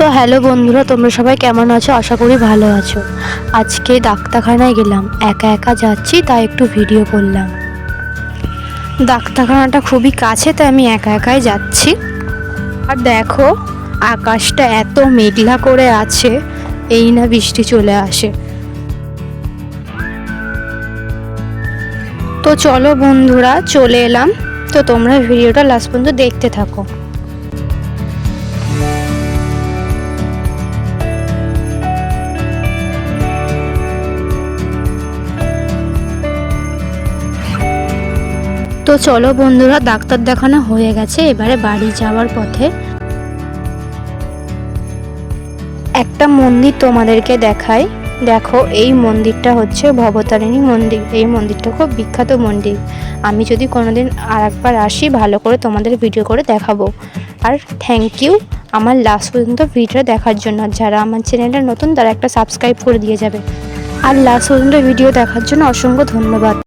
তো হ্যালো বন্ধুরা, তোমরা সবাই কেমন আছো? আশা করি ভালো আছো। আজকে ডাক্তারখানায় গেলাম, একা একা যাচ্ছি তাই একটু ভিডিও করলাম। ডাক্তারখানাটা খুবই কাছে তাই আমি একা একাই যাচ্ছি। আর দেখো আকাশটা এত মেঘলা করে আছে, এই না বৃষ্টি চলে আসে। তো চলো বন্ধুরা, চলে এলাম। তো তোমরা ভিডিওটা লাস্ট পর্যন্ত দেখতে থাকো। তো চলো বন্ধুরা, ডাক্তার দেখানো হয়ে গেছে, এবারে বাড়ি যাওয়ার পথে একটা মন্দির তোমাদেরকে দেখাই। দেখো এই মন্দিরটা হচ্ছে ভবতারিণী মন্দির। এই মন্দিরটা খুব বিখ্যাত মন্দির। আমি যদি কোনোদিন আরেকবার আসি ভালো করে তোমাদের ভিডিও করে দেখাবো। আর থ্যাংক ইউ আমার লাস্ট পর্যন্ত ভিডিও দেখার জন্য। যারা আমার চ্যানেলটা নতুন তারা একটা সাবস্ক্রাইব করে দিয়ে যাবে। আর লাস্ট পর্যন্ত ভিডিও দেখার জন্য অসংখ্য ধন্যবাদ।